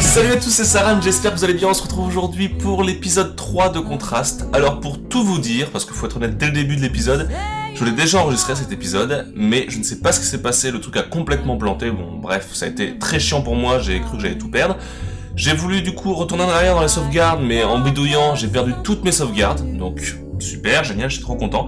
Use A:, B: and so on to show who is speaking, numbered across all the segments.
A: Salut à tous, c'est Saran, j'espère que vous allez bien. On se retrouve aujourd'hui pour l'épisode 3 de Contraste. Alors pour tout vous dire, parce qu'il faut être honnête dès le début de l'épisode, je l'ai déjà enregistré cet épisode, mais je ne sais pas ce qui s'est passé, le truc a complètement planté. Bon bref, ça a été très chiant pour moi, j'ai cru que j'allais tout perdre. J'ai voulu du coup retourner en arrière dans les sauvegardes, mais en bidouillant, j'ai perdu toutes mes sauvegardes. Donc super, génial, je suis trop content.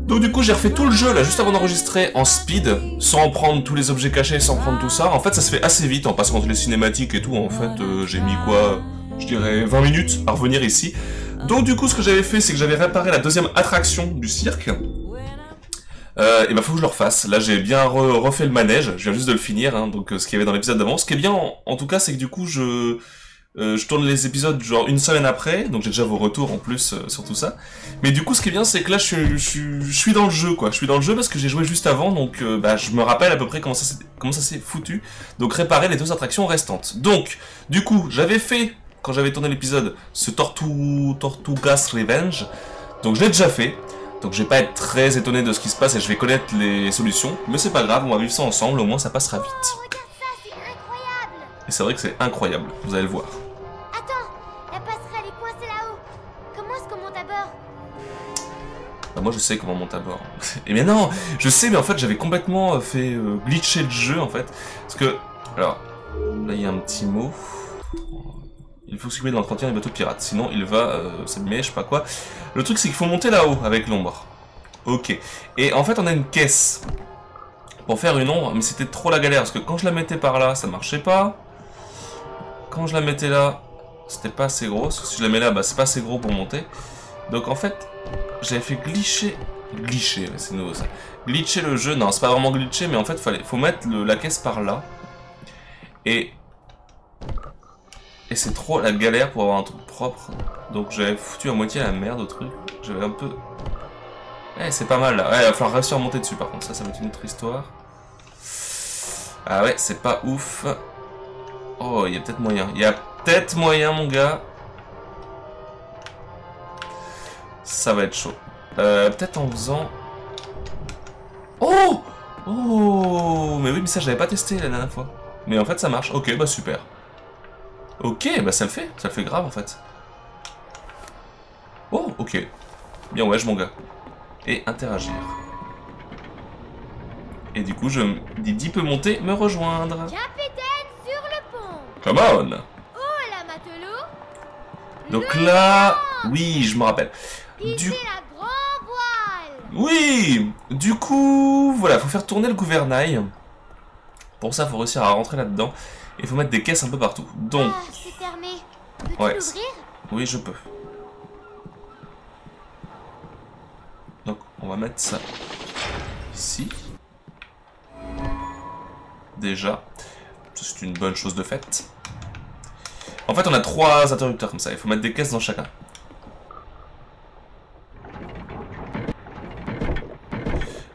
A: Donc du coup j'ai refait tout le jeu là juste avant d'enregistrer en speed, sans prendre tous les objets cachés, sans prendre tout ça. En fait ça se fait assez vite en passant entre les cinématiques et tout. En fait j'ai mis quoi, je dirais 20 minutes à revenir ici. Donc du coup ce que j'avais fait c'est que j'avais réparé la deuxième attraction du cirque. Et bah faut que je le refasse. Là j'ai bien refait le manège, je viens juste de le finir, hein, donc ce qu'il y avait dans l'épisode d'avant. Ce qui est bien en tout cas c'est que du coup je tourne les épisodes genre une semaine après, donc j'ai déjà vos retours en plus sur tout ça. Mais du coup ce qui est bien c'est que là je suis dans le jeu quoi, je suis dans le jeu parce que j'ai joué juste avant, donc bah, je me rappelle à peu près comment ça s'est foutu. Donc réparer les deux attractions restantes. Donc du coup j'avais fait, quand j'avais tourné l'épisode, ce Tortugas Revenge, donc je l'ai déjà fait. Donc je vais pas être très étonné de ce qui se passe et je vais connaître les solutions, mais c'est pas grave, on va vivre ça ensemble, au moins ça passera vite. Et c'est vrai que c'est incroyable, vous allez le voir.
B: Attends, la passerelle est coincée là-haut. Comment est-ce qu'on monte à bord?
A: Bah moi je sais comment monter à bord. Et bien non, je sais, mais en fait j'avais complètement fait glitcher le jeu en fait. Parce que, alors, là il y a un petit mot. Il faut s'occuper de l'entretien des bateaux pirates, sinon il va s'abîmer, je sais pas quoi. Le truc c'est qu'il faut monter là-haut avec l'ombre. Ok. Et en fait on a une caisse pour faire une ombre, mais c'était trop la galère, parce que quand je la mettais par là, ça marchait pas. Quand je la mettais là, c'était pas assez gros. Si je la mets là, bah c'est pas assez gros pour monter. Donc en fait, j'avais fait glitcher, ouais, c'est nouveau ça. Glitcher le jeu, non c'est pas vraiment glitcher, mais en fait faut mettre la caisse par là. Et c'est trop la galère pour avoir un truc propre. Donc j'avais foutu à moitié la merde au truc. J'avais un peu... Eh c'est pas mal là. Ouais, il va falloir réussir à monter dessus par contre, ça va être une autre histoire. Ah ouais, c'est pas ouf. Oh, il y a peut-être moyen. Il y a peut-être moyen, mon gars. Ça va être chaud. Peut-être en faisant... Oh! Oh! Mais oui, mais ça, je l'avais pas testé la dernière fois. Mais en fait, ça marche. Ok, bah super. Ok, bah ça le fait. Ça le fait grave, en fait. Oh, ok. Bien wesh, mon gars. Et interagir. Et du coup, Didi peut monter, me rejoindre.
B: Capitaine sur le pont.
A: Come on!
B: Oh la matelot.
A: Donc là... Oui, je me rappelle.
B: Pisser la grande voile.
A: Oui! Du coup, voilà, faut faire tourner le gouvernail. Pour ça, faut réussir à rentrer là-dedans. Et faut mettre des caisses un peu partout. Donc...
B: Ah, c'est fermé. Peux-tu
A: Ouais.
B: l'ouvrir?
A: Oui, je peux. Donc, on va mettre ça ici. Déjà. C'est une bonne chose de faite. En fait, on a 3 interrupteurs comme ça. Il faut mettre des caisses dans chacun.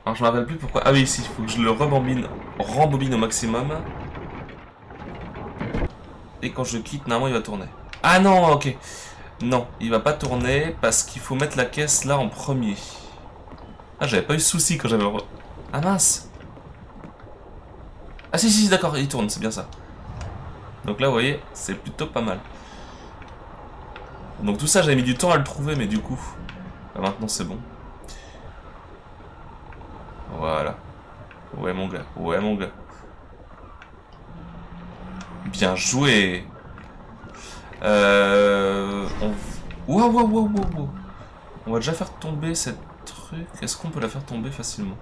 A: Alors, je me rappelle plus pourquoi. Ah oui, ici, il faut que je le rembobine au maximum. Et quand je quitte, normalement, il va tourner. Ah non, ok. Non, il va pas tourner parce qu'il faut mettre la caisse là en premier. Ah, j'avais pas eu de souci quand j'avais... Ah mince. Ah si, d'accord, il tourne, c'est bien ça. Donc là, vous voyez, c'est plutôt pas mal. Donc tout ça, j'avais mis du temps à le trouver, mais du coup... Bah, maintenant, c'est bon. Voilà. Ouais, mon gars. Ouais, mon gars. Bien joué. Wow. On va déjà faire tomber cette truc. Est-ce qu'on peut la faire tomber facilement?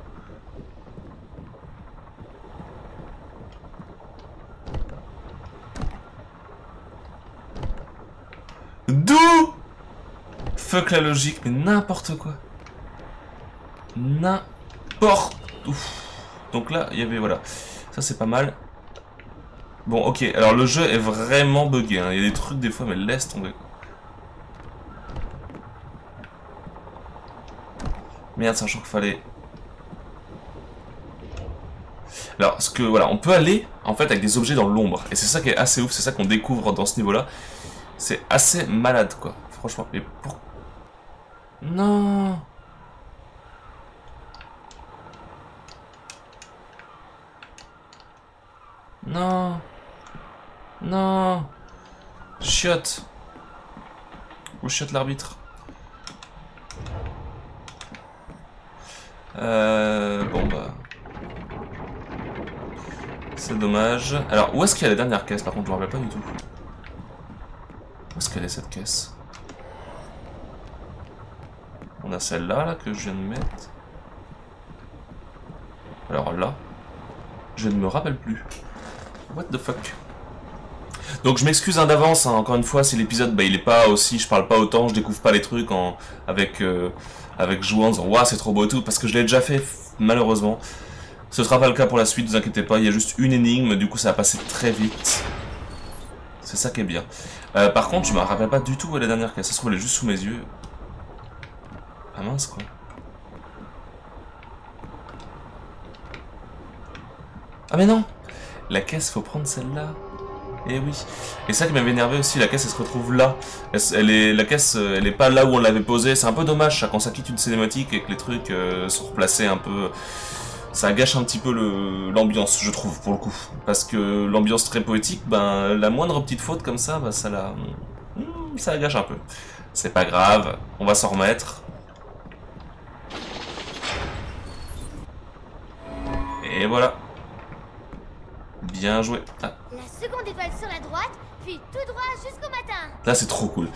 A: D'où? Fuck la logique, mais n'importe quoi. N'importe où. Donc là, il y avait, voilà. Ça, c'est pas mal. Bon, ok. Alors, le jeu est vraiment buggé. Hein. Il y a des trucs, des fois, mais laisse tomber. Merde, sachant qu'il fallait... Alors, ce que, voilà, on peut aller, en fait, avec des objets dans l'ombre. Et c'est ça qui est assez ouf, c'est ça qu'on découvre dans ce niveau-là. C'est assez malade, quoi. Franchement, mais pour... Non. Non. Non. Chiotte. Ou chiotte l'arbitre. Bon bah... C'est dommage. Alors, où est-ce qu'il y a la dernière caisse? Par contre, je me rappelle pas du tout. Où est-ce qu'elle est cette caisse? On a celle-là, là, que je viens de mettre. Alors là, je ne me rappelle plus. What the fuck? Donc je m'excuse hein, d'avance, hein, encore une fois, si l'épisode, bah, il est pas aussi, je parle pas autant, je découvre pas les trucs avec jouant en disant waouh c'est trop beau et tout, parce que je l'ai déjà fait, malheureusement. Ce sera pas le cas pour la suite, ne vous inquiétez pas, il y a juste une énigme, du coup ça va passer très vite. C'est ça qui est bien. Par contre, je me rappelle pas du tout où est la dernière caisse, ça se trouve elle est juste sous mes yeux. Ah mince quoi. Ah mais non! La caisse, faut prendre celle-là. Eh oui. Et ça qui m'avait énervé aussi, la caisse elle se retrouve là. La caisse, elle est pas là où on l'avait posée. C'est un peu dommage ça, quand ça quitte une cinématique et que les trucs sont replacés un peu... Ça gâche un petit peu l'ambiance, je trouve, pour le coup. Parce que l'ambiance très poétique, ben, la moindre petite faute comme ça, ben, ça la gâche un peu. C'est pas grave, on va s'en remettre. Et voilà. Bien joué. Ah.
B: La seconde étoile sur la droite, puis tout droit jusqu'au matin.
A: Là, c'est trop cool.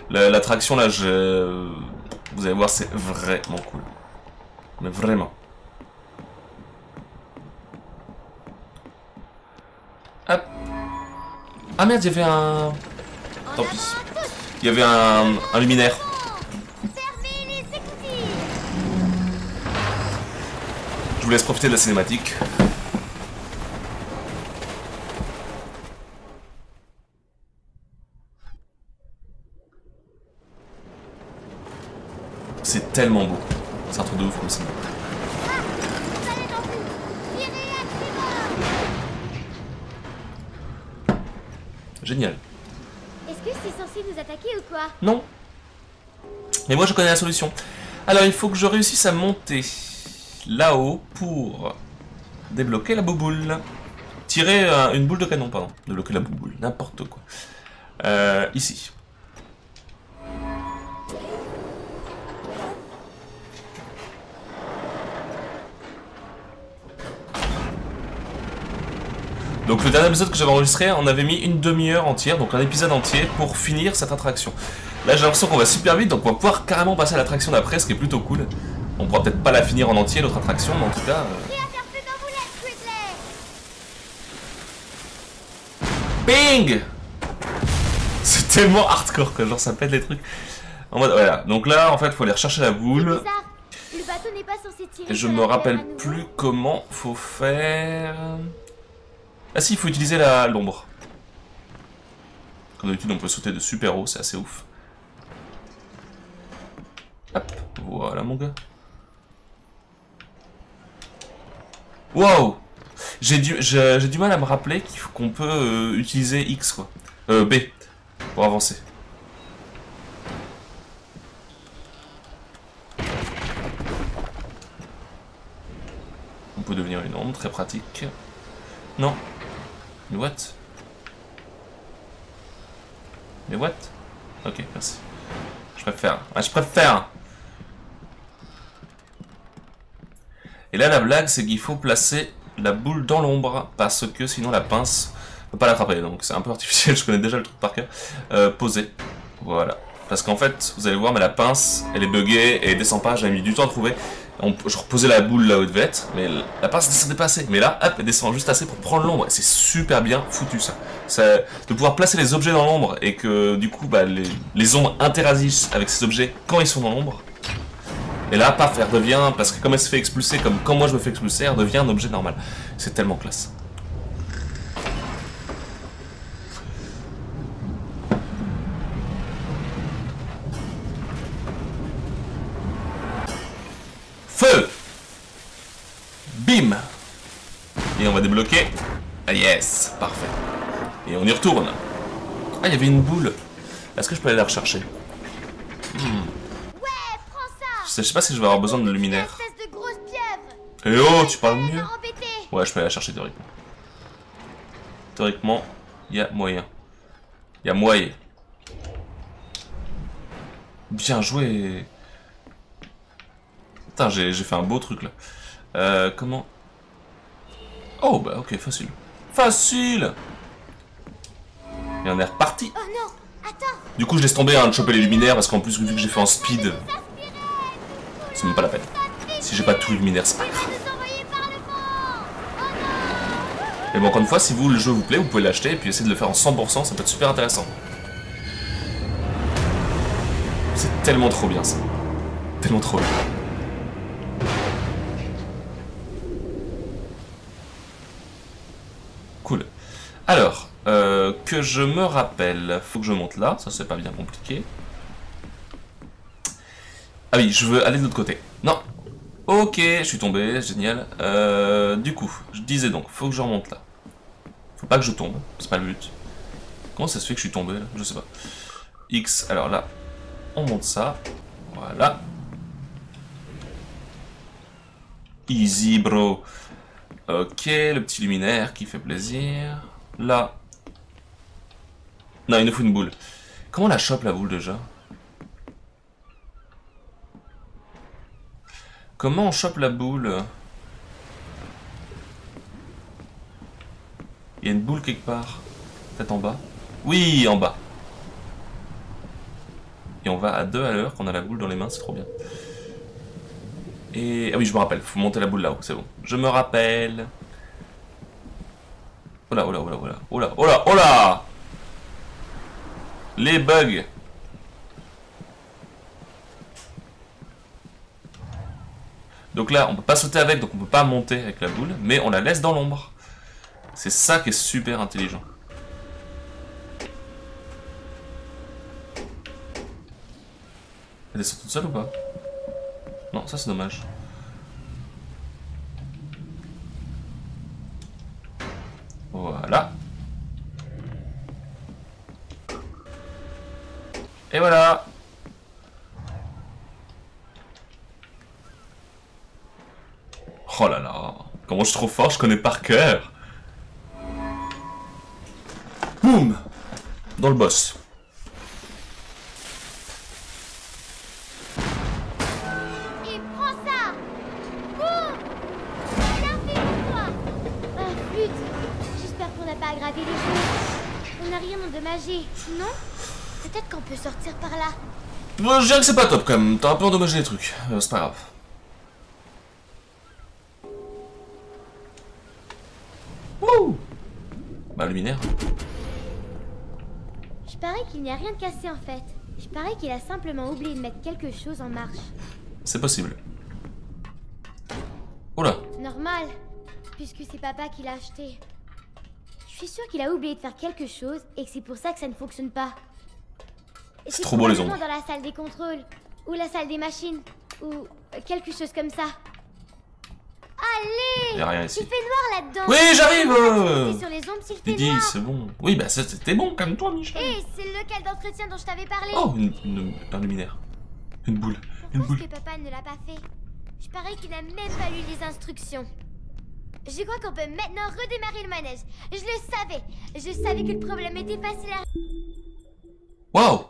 A: L'attraction, là, vous allez voir, c'est vraiment cool. Mais vraiment. Hop. Ah merde, il y avait un... Tant pis. Il y avait un luminaire.
B: Fermez les écoutilles.
A: Je vous laisse profiter de la cinématique. C'est tellement beau. C'est un truc de ouf comme ça. Génial.
B: Est-ce que c'est censé nous attaquer ou quoi?
A: Non. Mais moi je connais la solution. Alors il faut que je réussisse à monter là-haut pour débloquer la bouboule. Tirer une boule de canon, pardon. Débloquer la bouboule, n'importe quoi. Ici. Donc le dernier épisode que j'avais enregistré, on avait mis une demi-heure entière, donc un épisode entier, pour finir cette attraction. Là j'ai l'impression qu'on va super vite, donc on va pouvoir carrément passer à l'attraction d'après, ce qui est plutôt cool. On pourra peut-être pas la finir en entier, l'autre attraction, mais en tout cas... Bing! C'est tellement hardcore que genre ça pète les trucs. En mode, voilà, donc là en fait il faut aller rechercher la boule.
B: Le bateau n'est pas censé tirer.
A: Et je me rappelle plus comment faut faire... Ah si, il faut utiliser l'ombre. Comme d'habitude, on peut sauter de super haut, c'est assez ouf. Hop, voilà mon gars. Wow! J'ai du mal à me rappeler qu'on peut utiliser X, quoi. B, pour avancer. On peut devenir une ombre, très pratique. Non. Mais what? Mais what? Ok, merci. Je préfère. Ah, je préfère! Et là, la blague, c'est qu'il faut placer la boule dans l'ombre, parce que sinon la pince ne peut pas l'attraper. Donc c'est un peu artificiel, je connais déjà le truc par cœur. Poser. Voilà. Parce qu'en fait, vous allez voir, mais la pince, elle est buggée et elle descend pas, j'avais mis du temps à trouver. Je reposais la boule là où elle devait être, mais la pince descendait pas assez. Mais là, hop, elle descend juste assez pour prendre l'ombre. C'est super bien foutu ça. De pouvoir placer les objets dans l'ombre et que du coup, bah, les ombres interagissent avec ces objets quand ils sont dans l'ombre. Et là, paf, elle redevient, parce que comme elle se fait expulser, comme quand moi je me fais expulser, elle redevient un objet normal. C'est tellement classe. Feu! Bim! Et on va débloquer. Ah yes! Parfait. Et on y retourne. Ah, il y avait une boule. Est-ce que je peux aller la rechercher?
B: Ouais, prends ça!
A: Je sais pas si je vais avoir besoin de luminaire.
B: De grosse pieuvre.
A: Eh oh, tu parles mieux?
B: Embêté.
A: Ouais, je peux aller la chercher théoriquement. Théoriquement, il y a moyen. Il y a moyen. Bien joué. Putain, j'ai fait un beau truc là. Comment? Oh bah ok, facile. Facile. Et on est reparti.
B: Oh non, attends.
A: Du coup je laisse tomber de choper les luminaires parce qu'en plus vu que j'ai fait en speed, c'est même pas la peine. Si j'ai pas tout luminaire, c'est pas grave. Mais bon, encore une fois, si vous le jeu vous plaît, vous pouvez l'acheter et puis essayer de le faire en 100%, ça peut être super intéressant. C'est tellement trop bien ça. Tellement trop bien. Cool. Alors, que je me rappelle, faut que je monte là, ça c'est pas bien compliqué. Ah oui, je veux aller de l'autre côté. Non. Ok, je suis tombé, génial. Du coup, je disais donc, faut que je remonte là. Faut pas que je tombe, c'est pas le but. Comment ça se fait que je suis tombé là? Je sais pas. X, alors là, on monte ça. Voilà. Easy bro. Ok, le petit luminaire qui fait plaisir. Là. Non, il nous faut une boule. Comment on la chope la boule déjà? Comment on chope la boule? Il y a une boule quelque part. Peut-être en bas. Oui, en bas. Et on va à 2 à l'heure quand on a la boule dans les mains, c'est trop bien. Et... ah oui, je me rappelle, faut monter la boule là-haut, c'est bon. Je me rappelle. Oh là, oh là, oh là, oh là, oh là, oh là, oh là! Les bugs! Donc là, on peut pas sauter avec, donc on peut pas monter avec la boule, mais on la laisse dans l'ombre. C'est ça qui est super intelligent. Elle descend toute seule ou pas? Non, ça c'est dommage. Voilà. Et voilà. Oh là là. Comment je suis trop fort, je connais par cœur. Boum. Dans le boss.
B: Et prends ça. Boum. Bien fait pour toi. Ah, flûte. J'espère qu'on n'a pas aggravé les choses. On n'a rien endommagé, non? Peut-être qu'on peut sortir par là.
A: Je dirais que c'est pas top quand même, t'as un peu endommagé les trucs, c'est pas grave. Wouh! Bah luminaire.
B: Je parie qu'il n'y a rien de cassé en fait. Je parie qu'il a simplement oublié de mettre quelque chose en marche.
A: C'est possible. Oula.
B: Normal, puisque c'est papa qui l'a acheté. Je suis sûre qu'il a oublié de faire quelque chose et que c'est pour ça que ça ne fonctionne pas.
A: C'est trop beau les ombres.
B: Dans la salle des contrôles, ou la salle des machines, ou quelque chose comme ça. Allez!
A: Y a rien ici.
B: Il fait noir là-dedans.
A: Oui, j'arrive!
B: Sur les ombres s'il fait
A: Didi,
B: noir.
A: c'est bon. Oui, bah c'était bon, calme-toi, Michel.
B: Hé, c'est lequel d'entretien dont je t'avais parlé?
A: Oh, un luminaire. Une boule. Une
B: Pourquoi
A: boule.
B: est-ce que papa ne l'a pas fait? Je parie qu'il n'a même pas lu les instructions. Je crois qu'on peut maintenant redémarrer le manège. Je le savais. Je savais que le problème était facile à...
A: Waouh!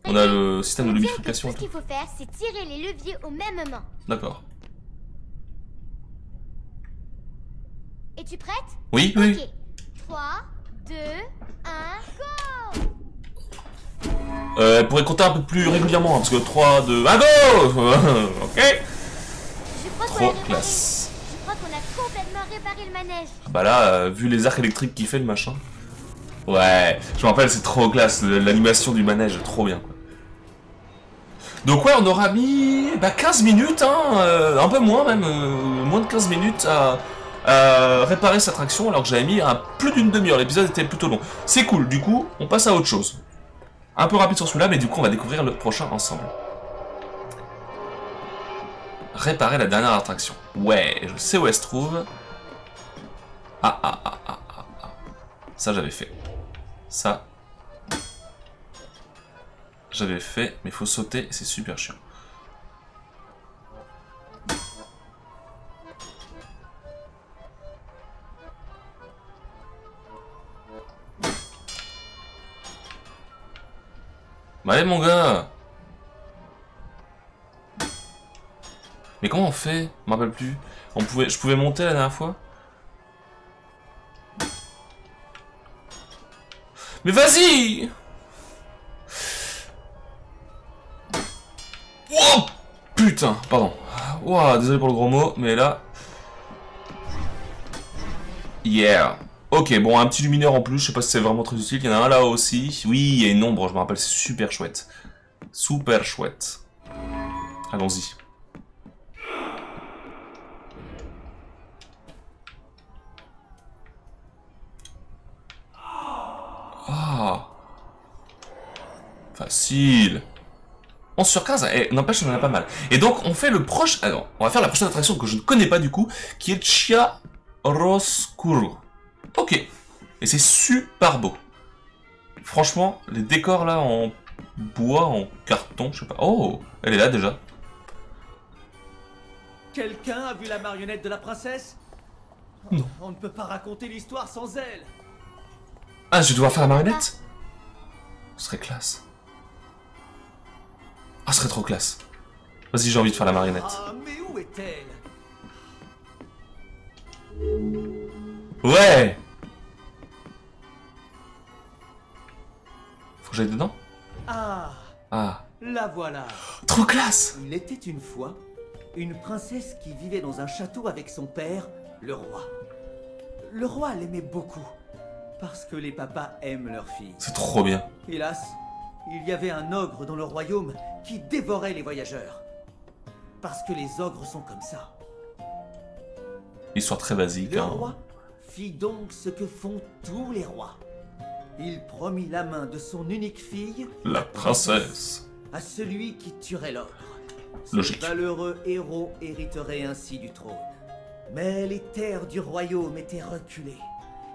A: On a le système de lubrification.
B: Tout ce qu'il faut faire, c'est tirer les leviers au même moment.
A: D'accord.
B: Es-tu prête?
A: Oui, oui.
B: Ok. 3, 2, 1, go!
A: Elle pourrait compter un peu plus régulièrement, hein, parce que 3, 2, 1, go! Ok.
B: Je crois qu'on
A: Trop
B: a
A: classe.
B: Je crois qu'on a complètement réparé le manège.
A: Bah là, vu les arcs électriques qu'il fait, le machin. Ouais, je me rappelle, c'est trop classe, l'animation du manège, trop bien. Quoi. Donc ouais, on aura mis 15 minutes, hein, un peu moins même, moins de 15 minutes à réparer cette attraction, alors que j'avais mis plus d'une demi-heure, l'épisode était plutôt long. C'est cool, du coup, on passe à autre chose. Un peu rapide sur celui-là, mais du coup, on va découvrir le prochain ensemble. Réparer la dernière attraction. Ouais, je sais où elle se trouve. Ah. Ça, j'avais fait. Ça, j'avais fait, mais il faut sauter, c'est super chiant. Bah allez mon gars. Mais comment on fait? Je m'en rappelle plus. Je pouvais monter la dernière fois. Mais vas-y! Oh putain, pardon. Ouah, désolé pour le gros mot, mais là... Yeah. Ok, bon, un petit lumineur en plus, je sais pas si c'est vraiment très utile. Il y en a un là aussi. Oui, il y a une ombre, je me rappelle, c'est super chouette. Super chouette. Allons-y. Ah. Facile. 11 sur 15, et n'empêche, on en a pas mal. Et donc, on fait le proche... Alors, on va faire la prochaine attraction que je ne connais pas du coup, qui est Chiaroscuro. Ok. Et c'est super beau. Franchement, les décors là en bois, en carton, je sais pas. Oh, elle est là déjà.
C: Quelqu'un a vu la marionnette de la princesse?
A: Non.
C: On ne peut pas raconter l'histoire sans elle.
A: Ah, je vais devoir faire la marionnette? Ce serait classe. Ah, ce serait trop classe. Vas-y, j'ai envie de faire la marionnette.
C: Ah, mais où est-elle?
A: Ouais! Faut que j'aille dedans?
C: Ah,
A: Ah.
C: la voilà.
A: Trop classe!
C: Il était une fois une princesse qui vivait dans un château avec son père, le roi. Le roi l'aimait beaucoup, parce que les papas aiment leurs filles.
A: C'est trop bien.
C: Hélas, il y avait un ogre dans le royaume qui dévorait les voyageurs. Parce que les ogres sont comme ça.
A: Histoire très basique.
C: Le
A: Hein.
C: roi fit donc ce que font tous les rois. Il promit la main de son unique fille,
A: La princesse.
C: à celui qui tuerait l'ogre.
A: Logique.
C: Ce valeureux héros hériterait ainsi du trône. Mais les terres du royaume étaient reculées,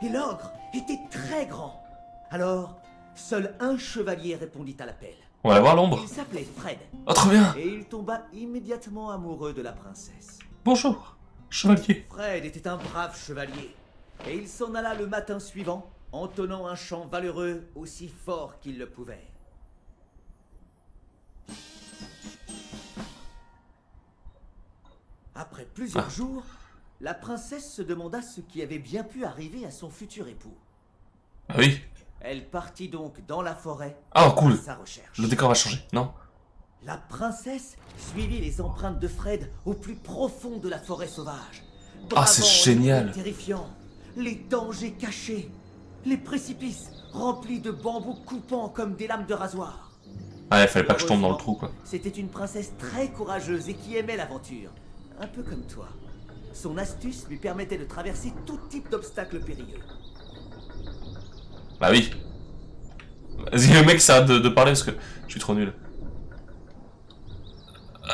C: et l'ogre était très grand. Alors, seul un chevalier répondit à l'appel.
A: On va aller voir l'ombre.
C: Il s'appelait Fred,
A: Oh, trop bien!
C: et il tomba immédiatement amoureux de la princesse.
A: Bonjour, chevalier.
C: Fred était un brave chevalier, et il s'en alla le matin suivant, entonnant un chant valeureux aussi fort qu'il le pouvait. Après plusieurs jours, la princesse se demanda ce qui avait bien pu arriver à son futur époux.
A: Ah oui.
C: Elle partit donc dans la forêt
A: Ah, cool.
C: à sa recherche.
A: Le décor va changer, non?
C: La princesse suivit les empreintes de Fred au plus profond de la forêt sauvage.
A: Ah, c'est
C: Bravant
A: génial.
C: les bruits terrifiants, les dangers cachés, les précipices remplis de bambous coupants comme des lames de rasoir.
A: Ah, il fallait pas que je tombe dans le trou, quoi.
C: C'était une princesse très courageuse et qui aimait l'aventure, un peu comme toi. Son astuce lui permettait de traverser tout type d'obstacles périlleux.
A: Bah oui. Vas-y, le mec, ça arrête de parler parce que je suis trop nul.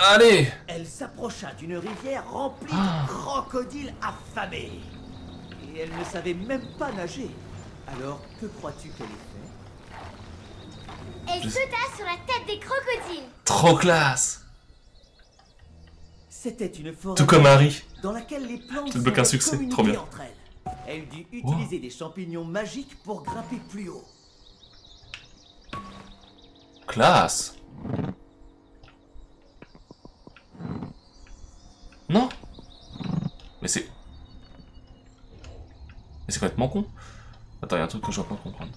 A: Allez!
C: Elle s'approcha d'une rivière remplie
A: Ah.
C: de crocodiles affamés. Et elle ne savait même pas nager. Alors, que crois-tu qu'elle ait fait?
B: Elle sauta sur la tête des crocodiles.
A: Trop classe!
C: C'était une forêt
A: Tout comme Harry.
C: dans laquelle les plantes
A: C'est le bloc à succès,
C: communiquaient
A: trop bien.
C: entre elles. Elle dut utiliser des champignons magiques pour grimper plus haut.
A: Classe! Non? Mais c'est... Mais c'est complètement con. Attends, il y a un truc que je dois pas comprendre.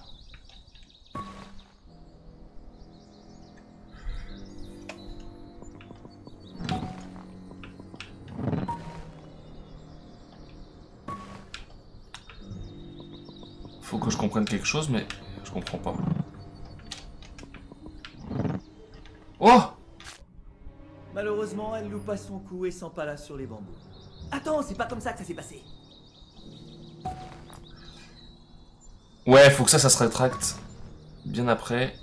A: Faut que je comprenne quelque chose, mais je comprends pas. Oh!
C: Malheureusement, elle loupa son coup et s'empala sur les bambous. Attends, c'est pas comme ça que ça s'est passé.
A: Ouais, faut que ça se rétracte bien après.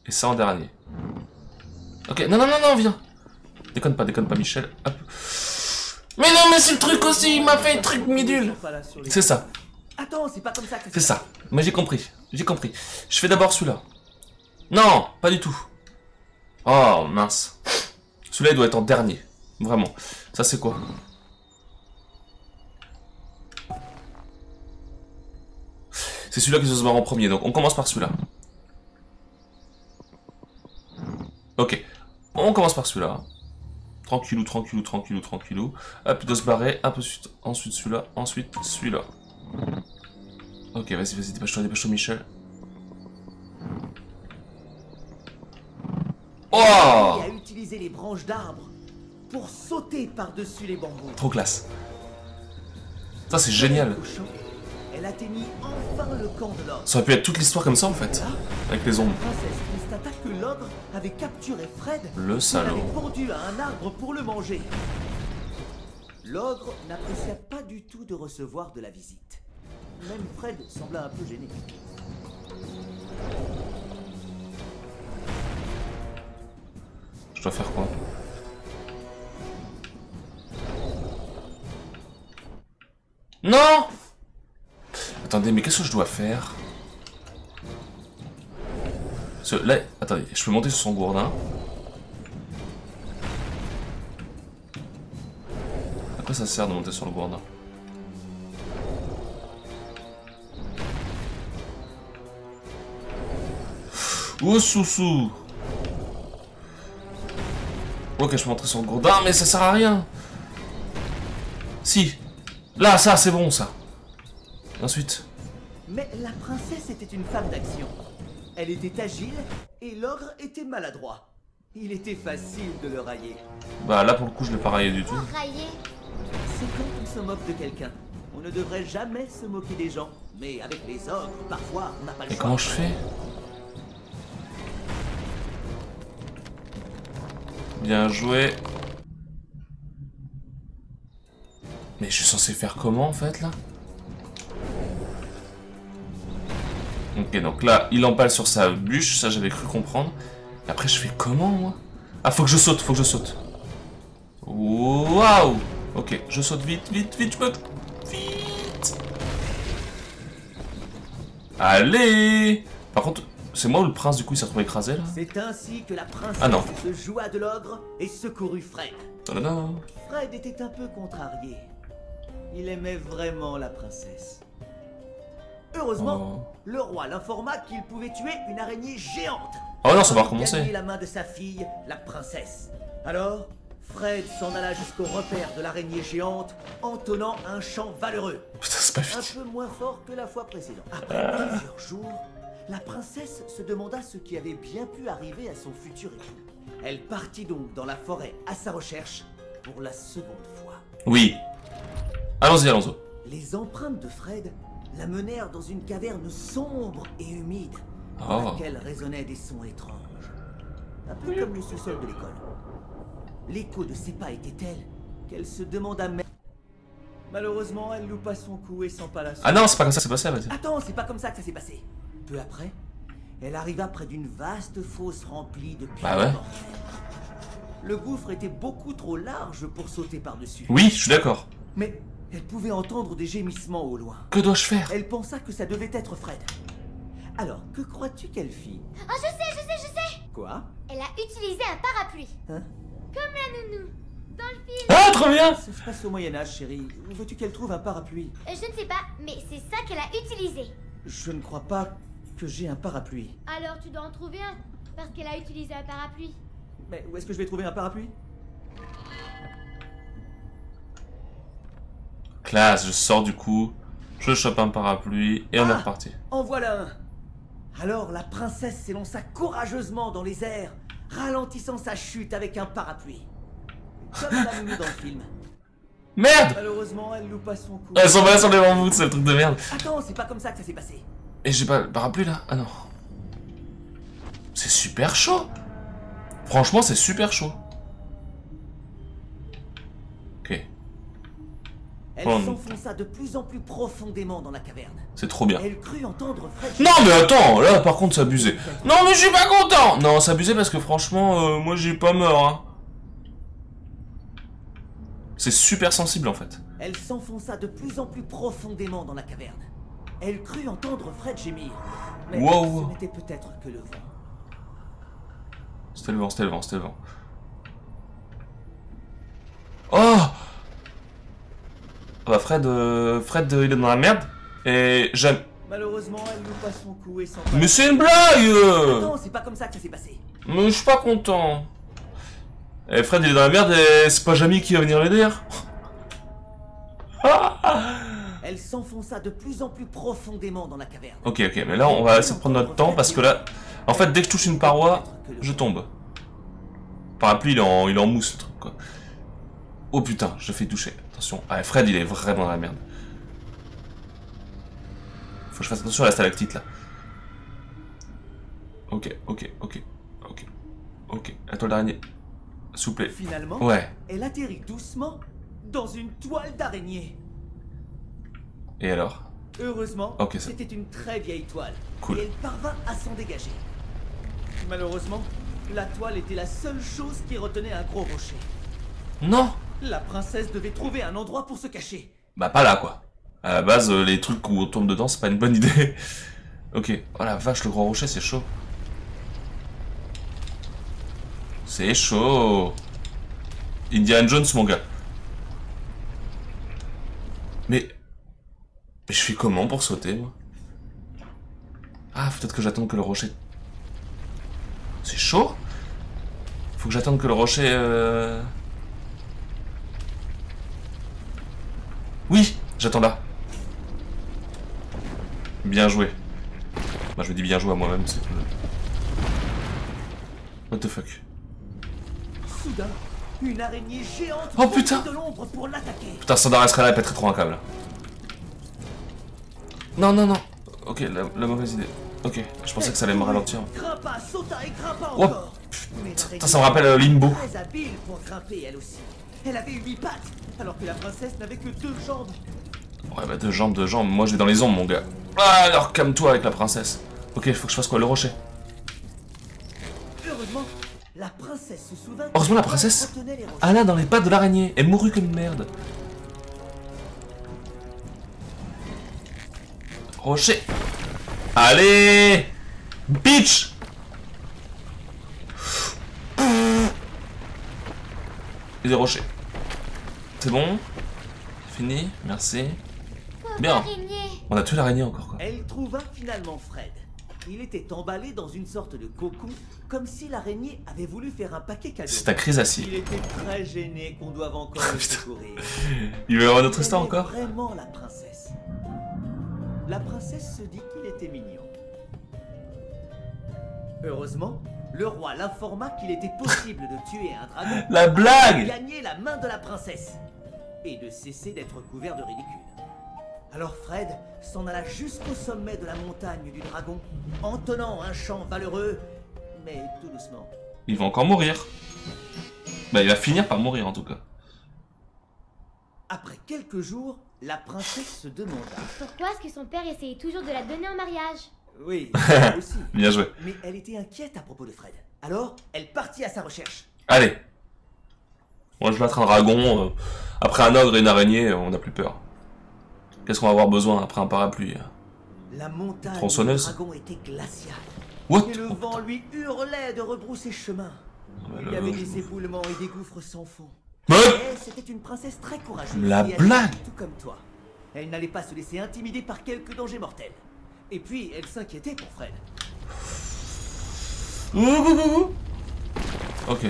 A: Et ça en dernier. Ok, non, non, non, non, viens. Déconne pas, Michel. Hop. Mais non, mais c'est le truc aussi, il m'a fait le truc midule.
C: S'empala sur les
A: C'est ça,
C: Attends, c'est pas comme ça que ça
A: c'est
C: s'est
A: ça. Mais j'ai compris. Je fais d'abord celui-là. Non, pas du tout. Oh, mince. Celui-là, il doit être en dernier. Vraiment. Ça, c'est quoi? C'est celui-là qui se barre en premier, donc on commence par celui-là. Ok, on commence par celui-là. Tranquillou, tranquillou, tranquillou, tranquillou. Hop, il doit se barrer. Un peu ensuite celui-là, ensuite celui-là. Ok, vas-y, vas-y, dépêche-toi, Michel. Oh!
C: Il a utilisé les branches d'arbres pour sauter par-dessus les bambous.
A: Trop classe. Ça, c'est génial.
C: Elle atteignit enfin le camp de l'ogre.
A: Ça aurait pu être toute l'histoire comme ça, en fait. Avec les ombres.
C: La princesse constata que l'ogre avait capturé Fred.
A: Le
C: et
A: salaud.
C: l'avait pendu à un arbre pour le manger. L'ogre n'apprécia pas du tout de recevoir de la visite. Même Fred sembla un peu gêné.
A: Je dois faire quoi? Non! Attendez, mais qu'est-ce que je dois faire? Là, attendez, je peux monter sur son gourdin. À quoi ça sert de monter sur le gourdin? Oh, sous-sous! Ok, je peux monter sur le gourdin, mais ça sert à rien! Si! Là, ça, c'est bon, ça! Ensuite.
C: Mais la princesse était une femme d'action. Elle était agile et l'ogre était maladroit. Il était facile de le railler.
A: Bah là pour le coup je l'ai pas raillé du tout.
B: Raillé.
C: C'est quand on se moque de quelqu'un. On ne devrait jamais se moquer des gens. Mais avec les ogres, parfois, on n'a pas le
A: Et
C: choix.
A: comment je fais? Bien joué. Mais je suis censé faire comment en fait là? Ok, donc là, il empale sur sa bûche, ça j'avais cru comprendre. Et après, je fais comment, moi? Ah, faut que je saute, Waouh! Ok, je saute vite, je peux... Vite! Allez! Par contre, c'est moi ou le prince, du coup, il s'est retrouvé écrasé, là?
C: C'est ainsi que la princesse
A: Ah non.
C: se joua de l'ogre et secourut Fred.
A: Tadada.
C: Fred était un peu contrarié. Il aimait vraiment la princesse. Heureusement, le roi l'informa qu'il pouvait tuer une araignée géante.
A: Oh non, ça va
C: Pour
A: recommencer.
C: gagner la main de sa fille, la princesse. Alors, Fred s'en alla jusqu'au repère de l'araignée géante, entonnant un chant valeureux.
A: Putain, c'est pas
C: Un
A: fini.
C: peu moins fort que la fois précédente. Après plusieurs jours, la princesse se demanda ce qui avait bien pu arriver à son futur époux. Elle partit donc dans la forêt à sa recherche pour la seconde fois.
A: Oui. Allons-y, allons-y.
C: Les empreintes de Fred la menèrent dans une caverne sombre et humide,
A: Oh.
C: dans laquelle résonnaient des sons étranges. Un peu comme le sous-sol de l'école. L'écho de ses pas était tel qu'elle se demanda même... Malheureusement, elle loupa son coup et s'empala sur...
A: Ah non, c'est pas comme ça que c'est passé, vas-y.
C: Attends, c'est pas comme ça que ça s'est passé. Peu après, elle arriva près d'une vaste fosse remplie de pierres
A: Bah ouais.
C: mortelles. Le gouffre était beaucoup trop large pour sauter par-dessus.
A: Oui, je suis d'accord.
C: Mais elle pouvait entendre des gémissements au loin.
A: Que dois-je faire?
C: Elle pensa que ça devait être Fred. Alors, que crois-tu qu'elle fit?
B: Oh, je sais.
C: Quoi?
B: Elle a utilisé un parapluie.
C: Hein?
B: Comme la nounou. Dans le film.
A: Ah, trop bien!
C: Ça se passe au Moyen-Âge, chérie. Où veux-tu qu'elle trouve un parapluie?
B: Je ne sais pas, mais c'est ça qu'elle a utilisé.
C: Je ne crois pas que j'ai un parapluie.
B: Alors tu dois en trouver un, parce qu'elle a utilisé un parapluie.
C: Mais où est-ce que je vais trouver un parapluie?
A: Classe, je sors du coup, je chope un parapluie et on est
C: Ah,
A: reparti.
C: en voilà un! Alors la princesse s'élança courageusement dans les airs, ralentissant sa chute avec un parapluie. Comme la nounou dans le film.
A: Merde!
C: Malheureusement, elle loupa son coup.
A: Elles sont pas là sur les bambous, c'est le truc de merde.
C: Attends, c'est pas comme ça que ça s'est passé.
A: Et j'ai pas le parapluie là? Ah non. C'est super chaud! Franchement, c'est super chaud. Ok,
C: Elle
A: Oh,
C: s'enfonça de plus en plus profondément dans la caverne.
A: c'est trop bien.
C: Elle crut entendre Fred.
A: Non mais attends, là par contre c'est abusé. Non mais je suis pas content. Non, c'est abusé parce que franchement, moi j'ai pas mort. Hein. C'est super sensible en fait.
C: Elle s'enfonça de plus en plus profondément dans la caverne. Elle crut entendre Fred gémir. Mais
A: Wow.
C: ce n'était peut-être que le vent.
A: C'était le vent, c'était le vent, c'était le vent. Oh! Bah Fred, il est dans la merde. Et j'aime...
C: Malheureusement, elle loupa son coup et s'en
A: Mais c'est une blague!
C: Non, c'est pas comme ça que ça s'est passé.
A: Mais je suis pas content. Eh Fred il est dans la merde et c'est pas Jamie qui va venir l'aider.
C: Elle s'enfonça de plus en plus profondément dans la caverne.
A: Ok, mais là on va essayer de prendre notre temps parce que là, en fait dès que je touche une paroi, je tombe. Le parapluie il est en mousse le truc quoi. Oh putain, je fais toucher. Attention, ah, Fred il est vraiment dans la merde. Faut que je fasse attention à la stalactite là. Ok. La toile d'araignée. S'il vous plaît.
C: Finalement,
A: Ouais.
C: elle atterrit doucement dans une toile d'araignée.
A: Et alors?
C: Heureusement,
A: Ok,
C: c'était une très vieille toile.
A: Cool.
C: Et elle parvint à s'en dégager. Malheureusement, la toile était la seule chose qui retenait un gros rocher.
A: Non!
C: La princesse devait trouver un endroit pour se cacher.
A: Bah pas là quoi. À la base, les trucs où on tombe dedans, c'est pas une bonne idée. Ok. Oh la vache, le gros rocher, c'est chaud. C'est chaud. Indiana Jones, mon gars. Mais je fais comment pour sauter, moi? Ah, peut-être que j'attende que le rocher... C'est chaud? Faut que j'attende que le rocher... Oui, j'attends là. Bien joué. Bah, je me dis bien joué à moi-même, c'est cool. What the fuck?
C: Soudain, une araignée géante
A: Oh, putain
C: de l'ombre pour l'attaquer.
A: Putain, Sandra serait là, elle pèterait trop un câble. Non. Ok, la mauvaise idée. Ok, je pensais que ça allait me ralentir.
C: Grimpa, sauta et grimpa
A: Oh,
C: encore. Mais
A: putain, ça me rappelle Limbo.
C: très habile pour grimper elle aussi. Elle avait 8 pattes, alors que la princesse n'avait que 2 jambes.
A: Ouais, bah deux jambes. Moi, je vais dans les ombres, mon gars. Ah, alors calme-toi avec la princesse. Ok, faut que je fasse quoi? Le rocher.
C: Heureusement, la princesse se souvint.
A: Heureusement, la princesse.
C: retenait les rochers.
A: Ah là, dans les pattes de l'araignée. Elle mourut comme une merde. Rocher. Allez, bitch. Et des rochers. C'est bon? Fini, merci. Bien. On a tué l'araignée encore quoi.
C: Elle trouva finalement Fred. Il était emballé dans une sorte de cocon, comme si l'araignée avait voulu faire un paquet cadeau.
A: C'est ta crise assis.
C: Il était très gêné qu'on doive encore le secourir.
A: Il va y avoir notre histoire
C: Elle aimait
A: encore?
C: vraiment la princesse. La princesse se dit qu'il était mignon. Heureusement, le roi l'informa qu'il était possible de tuer un dragon.
A: La blague!
C: Pour gagner la main de la princesse et de cesser d'être couvert de ridicule. Alors Fred s'en alla jusqu'au sommet de la montagne du dragon, entonnant un chant valeureux, mais tout doucement.
A: Il va encore mourir. Bah il va finir par mourir en tout cas.
C: Après quelques jours, la princesse se demanda.
B: Pourquoi est-ce que son père essayait toujours de la donner en mariage?
C: Oui, elle aussi.
A: Bien joué.
C: Mais elle était inquiète à propos de Fred. Alors, elle partit à sa recherche.
A: Allez. Moi je vais battre un dragon. Après un ogre et une araignée, on n'a plus peur. Qu'est-ce qu'on va avoir besoin après un parapluie?
C: La montagne du
A: Tronçonneuse.
C: dragon était glaciale.
A: What?
C: Et le vent lui hurlait de rebrousser chemin. Il y avait des éboulements et des gouffres sans fond.
A: Mais
C: Mais c'était une princesse très courageuse.
A: La
C: et elle
A: blague.
C: était tout comme toi. Elle n'allait pas se laisser intimider par quelques dangers mortels. Et puis, elle s'inquiétait pour Fred.
A: Ok.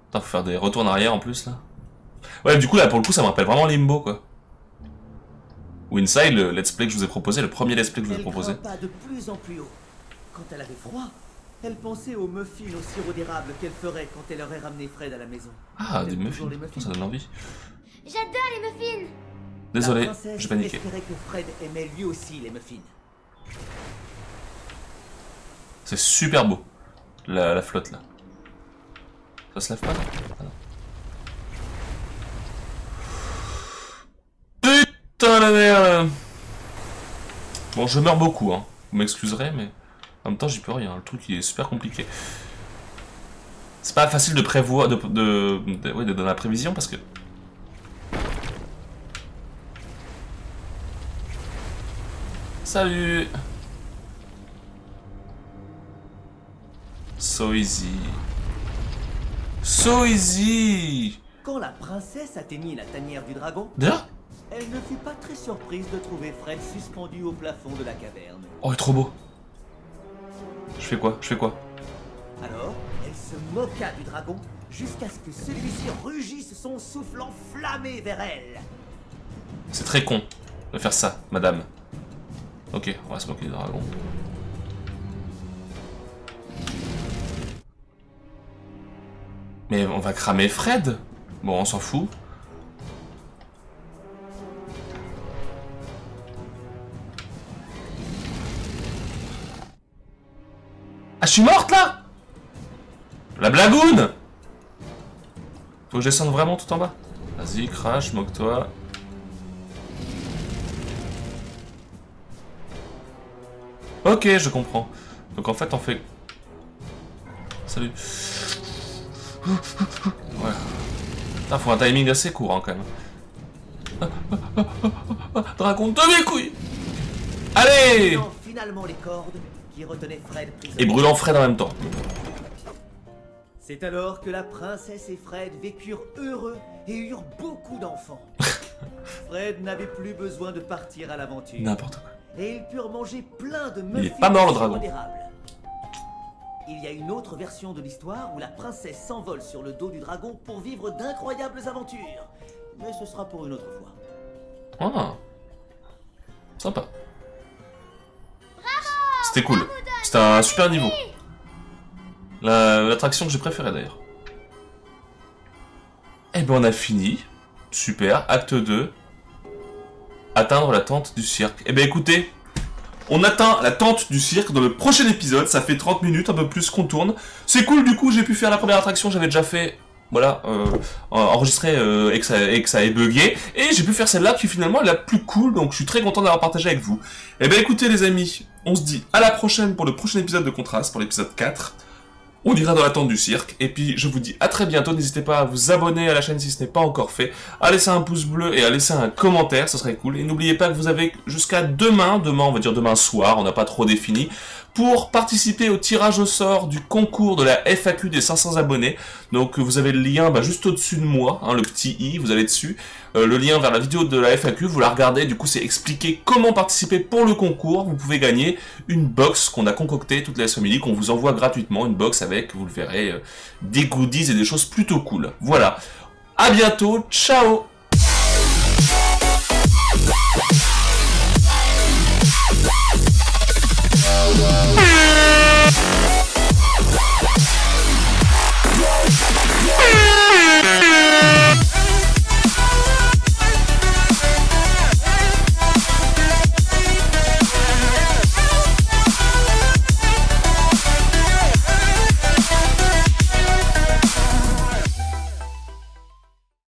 A: Attends, faut faire des retours en arrière en plus là. Ouais, du coup là pour le coup ça me rappelle vraiment Limbo quoi. Ou Inside, le let's play que je vous ai proposé, le premier let's play que je vous ai proposé.
C: Elle grimpa de plus en plus haut. Quand elle avait froid, elle pensait aux muffins au sirop d'érable qu'elle ferait quand elle aurait ramené Fred à la maison.
A: Ah, des
C: Elle
A: muffins,
C: toujours les muffins.
A: ça donne envie.
B: J'adore les muffins.
A: Désolé,
C: La princesse
A: j'ai paniqué.
C: espérait que Fred aimait lui aussi les muffins.
A: C'est super beau, la flotte là. Ça se lève pas là? Ah, non. Putain la merde! Bon, je meurs beaucoup, hein. Vous m'excuserez, mais en même temps, j'y peux rien. Le truc il est super compliqué. C'est pas facile de prévoir, ouais, de donner la prévision parce que. Salut! So easy. So easy!
C: Quand la princesse atteignit la tanière du dragon,
A: Déjà?
C: elle ne fut pas très surprise de trouver Fred suspendu au plafond de la caverne.
A: Oh, il est trop beau. Je fais quoi? Je fais quoi?
C: Alors, elle se moqua du dragon jusqu'à ce que celui-ci rugisse son souffle enflammé vers elle.
A: C'est très con de faire ça, madame. Ok, on va se moquer du dragon. Mais on va cramer Fred? Bon, on s'en fout. Ah, je suis morte là! La blagoune! Faut que je descende vraiment tout en bas. Vas-y, crash, moque-toi. Ok, je comprends. Donc en fait, on fait... Salut. Ouais. Putain, faut un timing assez court, hein, quand même. Dragon de mes couilles! Allez!
C: Finalement les cordes qui retenaient Fred prisonnier.
A: Et brûlant Fred en même temps.
C: C'est alors que la princesse et Fred vécurent heureux et eurent beaucoup d'enfants. Fred n'avait plus besoin de partir à l'aventure.
A: N'importe quoi.
C: Et ils purent manger plein de muffins.
A: Il est pas mort, le dragon.
C: d'érable. Il y a une autre version de l'histoire où la princesse s'envole sur le dos du dragon pour vivre d'incroyables aventures. Mais ce sera pour une autre fois.
A: Ah. Sympa. C'était cool. C'était un super niveau. L'attraction que j'ai préférée d'ailleurs. Et ben on a fini. Super. Acte 2. Atteindre la tente du cirque. Et ben écoutez, on atteint la tente du cirque dans le prochain épisode. Ça fait 30 minutes, un peu plus qu'on tourne. C'est cool, du coup j'ai pu faire la première attraction. J'avais déjà fait... Voilà, enregistré et que ça ait bugué. Et j'ai pu faire celle-là qui finalement est la plus cool. Donc je suis très content d'avoir partagé avec vous. Et ben écoutez les amis, on se dit à la prochaine pour le prochain épisode de Contraste, pour l'épisode 4. On ira dans la tente du cirque. Et puis je vous dis à très bientôt. N'hésitez pas à vous abonner à la chaîne si ce n'est pas encore fait. À laisser un pouce bleu et à laisser un commentaire, ce serait cool. Et n'oubliez pas que vous avez jusqu'à demain, on va dire demain soir, on n'a pas trop défini, pour participer au tirage au sort du concours de la FAQ des 500 abonnés. Donc vous avez le lien juste au-dessus de moi, hein, le petit i, vous allez dessus. Le lien vers la vidéo de la FAQ, vous la regardez, du coup c'est expliqué comment participer pour le concours. Vous pouvez gagner une box qu'on a concoctée, toute la famille, qu'on vous envoie gratuitement, une box avec, vous le verrez, des goodies et des choses plutôt cool. Voilà, à bientôt, ciao!